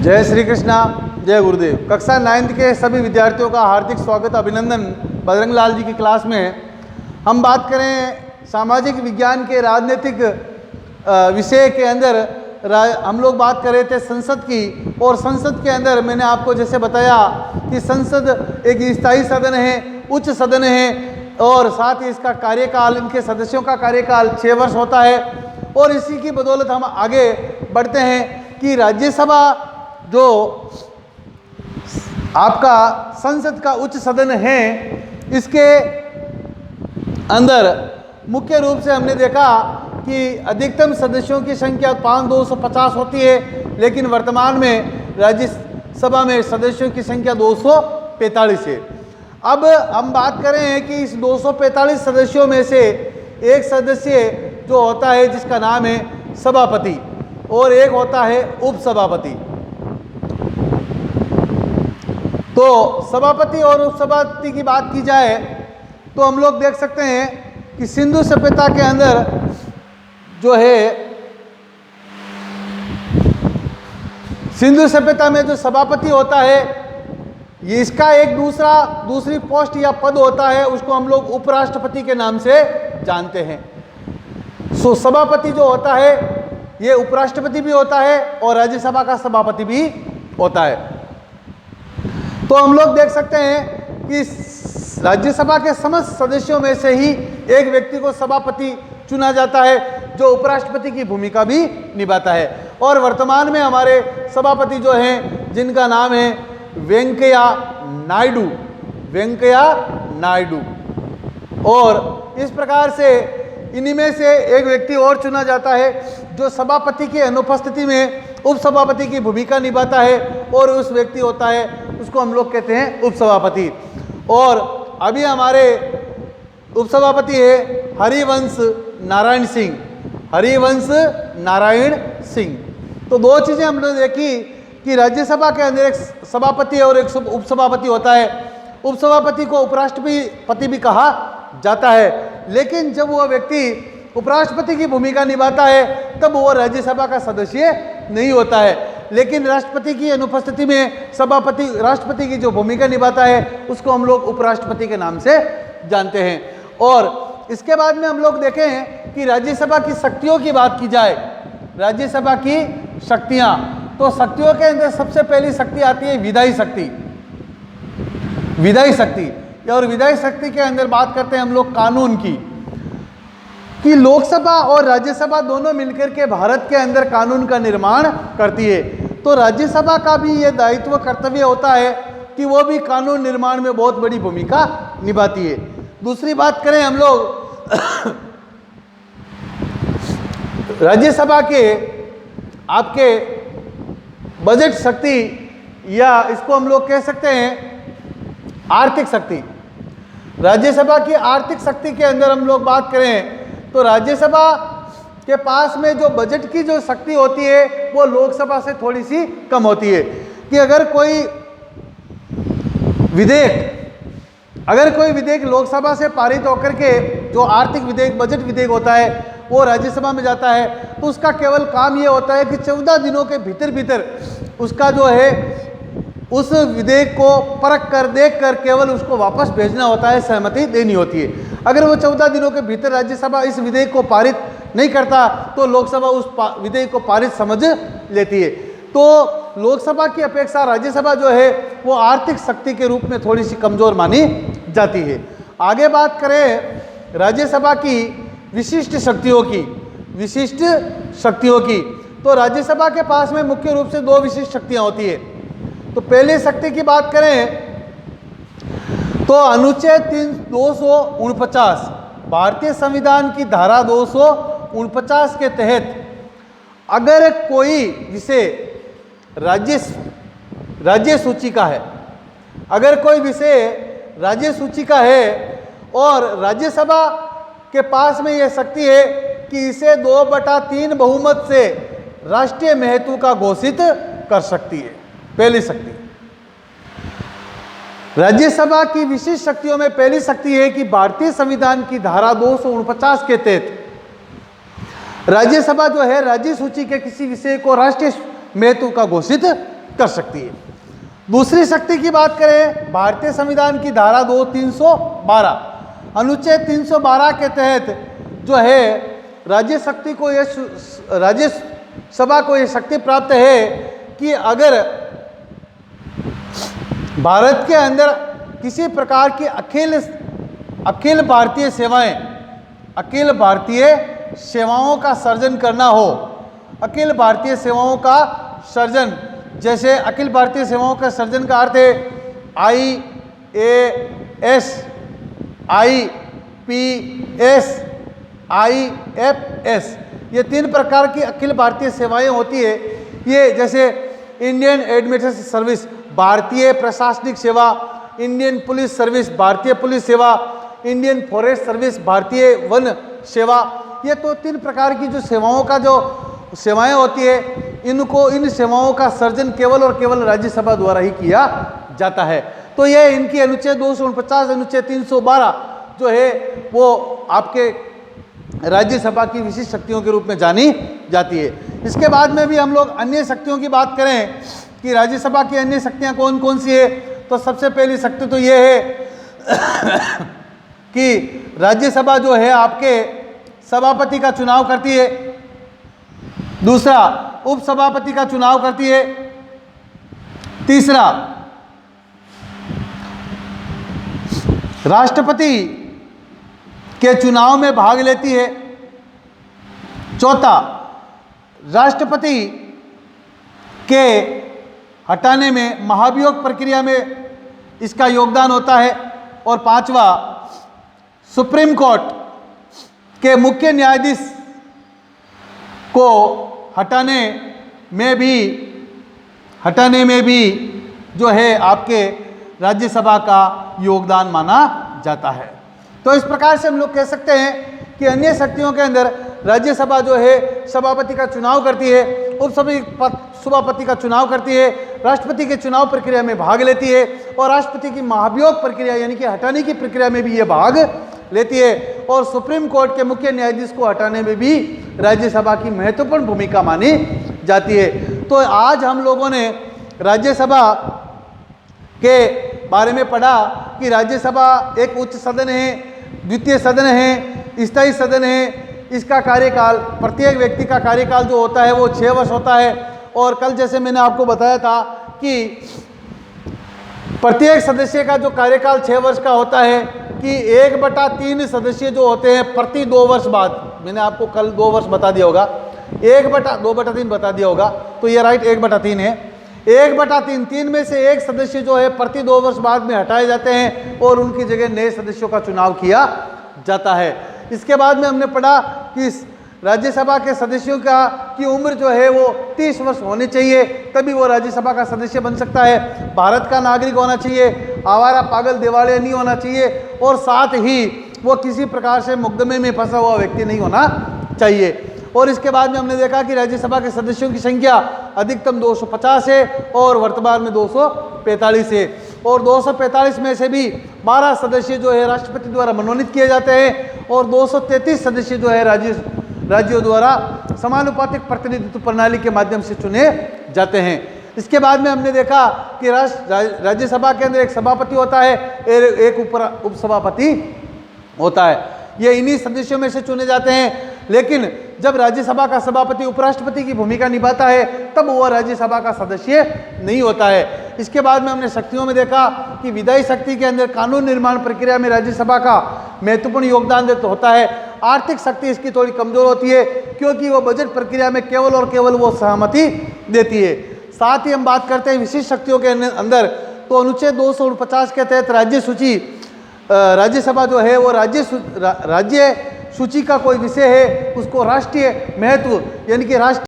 जय श्री कृष्णा, जय गुरुदेव। कक्षा 9th के सभी विद्यार्थियों का हार्दिक स्वागत, अभिनंदन। बजरंग लाल जी की क्लास में हम बात करें सामाजिक विज्ञान के राजनीतिक विषय के अंदर। हम लोग बात कर रहे थे संसद की, और संसद के अंदर मैंने आपको जैसे बताया कि संसद एक स्थायी सदन है, उच्च सदन है, और साथ ही इसका कार्यकाल, इनके सदस्यों का कार्यकाल 6 वर्ष होता है। और इसी की बदौलत हम आगे बढ़ते हैं कि राज्यसभा जो आपका संसद का उच्च सदन है, इसके अंदर मुख्य रूप से हमने देखा कि अधिकतम सदस्यों की संख्या 250 होती है, लेकिन वर्तमान में राज्यसभा में सदस्यों की संख्या 245 है। अब हम बात कर रहे हैं कि इस 245 सदस्यों में से एक सदस्य जो होता है जिसका नाम है सभापति, और एक होता है उपसभापति। तो सभापति और उपसभापति की बात की जाए तो हम लोग देख सकते हैं कि सिंधु सभ्यता के अंदर जो है, सिंधु सभ्यता में जो सभापति होता है, ये इसका एक दूसरी पोस्ट या पद होता है, उसको हम लोग उपराष्ट्रपति के नाम से जानते हैं। सो सभापति जो होता है ये उपराष्ट्रपति भी होता है और राज्यसभा का सभापति भी होता है। तो हम लोग देख सकते हैं कि राज्यसभा के समस्त सदस्यों में से ही एक व्यक्ति को सभापति चुना जाता है, जो उपराष्ट्रपति की भूमिका भी निभाता है। और वर्तमान में हमारे सभापति जो हैं, जिनका नाम है वेंकैया नायडू, और इस प्रकार से इन्हीं में से एक व्यक्ति और चुना जाता है जो सभापति की अनुपस्थिति में उपसभापति की भूमिका निभाता है, और उस व्यक्ति होता है, उसको हम लोग कहते हैं उपसभापति। और अभी हमारे उपसभापति है हरिवंश नारायण सिंह। तो दो चीज़ें हमने देखी कि राज्यसभा के अंदर एक सभापति और एक उपसभापति होता है। उपसभापति को उपराष्ट्रपति भी कहा जाता है, लेकिन जब वह व्यक्ति उपराष्ट्रपति की भूमिका निभाता है तब वह राज्यसभा का सदस्य नहीं होता है। लेकिन राष्ट्रपति की अनुपस्थिति में सभापति राष्ट्रपति की जो भूमिका निभाता है उसको हम लोग उपराष्ट्रपति के नाम से जानते हैं। और इसके बाद में हम लोग देखें कि राज्यसभा की शक्तियों की बात की जाए, राज्यसभा की शक्तियां, तो शक्तियों के अंदर सबसे पहली शक्ति आती है विधायी शक्ति। और विधायी शक्ति के अंदर बात करते हैं हम लोग कानून की, कि लोकसभा और राज्यसभा दोनों मिलकर के भारत के अंदर कानून का निर्माण करती है। तो राज्यसभा का भी ये दायित्व कर्तव्य होता है कि वो भी कानून निर्माण में बहुत बड़ी भूमिका निभाती है। दूसरी बात करें हम लोग राज्यसभा के आपके बजट शक्ति, या इसको हम लोग कह सकते हैं आर्थिक शक्ति। राज्यसभा की आर्थिक शक्ति के अंदर हम लोग बात करें तो राज्यसभा के पास में जो बजट की जो शक्ति होती है वो लोकसभा से थोड़ी सी कम होती है। कि अगर कोई विधेयक लोकसभा से पारित होकर के जो आर्थिक विधेयक, बजट विधेयक होता है, वो राज्यसभा में जाता है, तो उसका केवल काम ये होता है कि 14 दिनों के भीतर उसका जो है उस विधेयक को परख कर देख कर केवल उसको वापस भेजना होता है, सहमति देनी होती है। अगर वो 14 दिनों के भीतर राज्यसभा इस विधेयक को पारित नहीं करता तो लोकसभा उस विधेयक को पारित समझ लेती है। तो लोकसभा की अपेक्षा राज्यसभा जो है वो आर्थिक शक्ति के रूप में थोड़ी सी कमजोर मानी जाती है। आगे बात करें राज्यसभा की विशिष्ट शक्तियों की, तो राज्यसभा के पास में मुख्य रूप से 2 विशिष्ट शक्तियां होती है। तो पहली शक्ति की बात करें तो अनुच्छेद 249 भारतीय संविधान की धारा 249 के तहत अगर कोई विषय राज्य सूची का है, और राज्यसभा के पास में यह शक्ति है कि इसे 2/3 बहुमत से राष्ट्रीय महत्व का घोषित कर सकती है। पहली शक्ति राज्यसभा की विशिष्ट शक्तियों में पहली शक्ति है कि भारतीय संविधान की धारा 249 के तहत राज्यसभा जो है राज्य सूची के किसी विषय को राष्ट्रीय महत्व का घोषित कर सकती है। दूसरी शक्ति की बात करें, भारतीय संविधान की धारा 2 312 अनुच्छेद 312 के तहत जो है राज्यसभा को ये शक्ति प्राप्त है कि अगर भारत के अंदर किसी प्रकार की अखिल भारतीय सेवाओं का सर्जन करना हो, अखिल भारतीय सेवाओं का सर्जन, जैसे अखिल भारतीय सेवाओं का सर्जन का अर्थ है IAS, IPS, IFS, ये 3 प्रकार की अखिल भारतीय सेवाएं होती है। ये जैसे इंडियन एडमिनिस्ट्रेटिव सर्विस, भारतीय प्रशासनिक सेवा, इंडियन पुलिस सर्विस, भारतीय पुलिस सेवा, इंडियन फॉरेस्ट सर्विस, भारतीय वन सेवा, ये तो 3 प्रकार की जो सेवाओं का जो सेवाएं होती है, इन सेवाओं का सर्जन केवल और केवल राज्यसभा द्वारा ही किया जाता है। तो ये इनकी अनुच्छेद 249, अनुच्छेद 312 जो है वो आपके राज्यसभा की विशिष्ट शक्तियों के रूप में जानी जाती है। इसके बाद में भी हम लोग अन्य शक्तियों की बात करें कि राज्यसभा की अन्य शक्तियां कौन कौन सी है, तो सबसे पहली शक्ति तो ये है कि राज्यसभा जो है आपके सभापति का चुनाव करती है, दूसरा उपसभापति का चुनाव करती है, तीसरा राष्ट्रपति के चुनाव में भाग लेती है, चौथा राष्ट्रपति के हटाने में महाभियोग प्रक्रिया में इसका योगदान होता है, और पांचवा सुप्रीम कोर्ट के मुख्य न्यायाधीश को हटाने में भी जो है आपके राज्यसभा का योगदान माना जाता है। तो इस प्रकार से हम लोग कह सकते हैं कि अन्य शक्तियों के अंदर राज्यसभा जो है सभापति का चुनाव करती है, उपसभापति का चुनाव करती है, राष्ट्रपति के चुनाव प्रक्रिया में भाग लेती है, और राष्ट्रपति की महाभियोग प्रक्रिया यानी कि हटाने की प्रक्रिया में भी ये भाग लेती है, और सुप्रीम कोर्ट के मुख्य न्यायाधीश को हटाने में भी राज्यसभा की महत्वपूर्ण भूमिका मानी जाती है। तो आज हम लोगों ने राज्यसभा के बारे में पढ़ा कि राज्यसभा एक उच्च सदन है, द्वितीय सदन है, स्थायी सदन है। इसका कार्यकाल, प्रत्येक व्यक्ति का कार्यकाल जो होता है वो 6 वर्ष होता है, और कल जैसे मैंने आपको बताया था कि प्रत्येक सदस्य का जो कार्यकाल 6 वर्ष का होता है कि 1/3 सदस्य जो होते हैं प्रति 2 वर्ष बाद, मैंने आपको कल 2 वर्ष बता दिया होगा, 2/3 बता दिया होगा, तो ये राइट 1/3 है। 1/3, 3 में से 1 सदस्य जो है प्रति 2 वर्ष बाद में हटाए जाते हैं और उनकी जगह नए सदस्यों का चुनाव किया जाता है। इसके बाद में हमने पढ़ा कि राज्यसभा के सदस्यों की उम्र जो है वो 30 वर्ष होनी चाहिए, तभी वो राज्यसभा का सदस्य बन सकता है। भारत का नागरिक होना चाहिए, आवारा पागल दिवालिया नहीं होना चाहिए, और साथ ही वो किसी प्रकार से मुकदमे में फंसा हुआ व्यक्ति नहीं होना चाहिए। और इसके बाद में हमने देखा कि राज्यसभा के सदस्यों की संख्या अधिकतम 250 है और वर्तमान में 245 है, और 245 में से भी 12 सदस्य जो है राष्ट्रपति द्वारा मनोनीत किए जाते हैं, और 233 सदस्य जो है राज्यों द्वारा समानुपातिक प्रतिनिधित्व प्रणाली के माध्यम से चुने जाते हैं। इसके बाद में हमने देखा कि राज्यसभा के अंदर एक सभापति होता है, एक उपसभापति होता है, ये इन्हीं सदस्यों में से चुने जाते हैं। लेकिन जब राज्यसभा का सभापति उपराष्ट्रपति की भूमिका निभाता है तब वह राज्यसभा का सदस्य नहीं होता है। इसके बाद में हमने शक्तियों में देखा कि विधायी शक्ति के अंदर कानून निर्माण प्रक्रिया में राज्यसभा का महत्वपूर्ण योगदान होता है। आर्थिक शक्ति इसकी थोड़ी कमजोर होती है क्योंकि वो बजट प्रक्रिया में केवल और केवल वो सहमति देती है। साथ ही हम बात करते हैं विशिष्ट शक्तियों के अंदर, तो अनुच्छेद 249 के तहत राज्यसभा जो है वो राज्य सूची का कोई विषय है, उसको राष्ट्रीय महत्व यानी कि राष्ट्रीय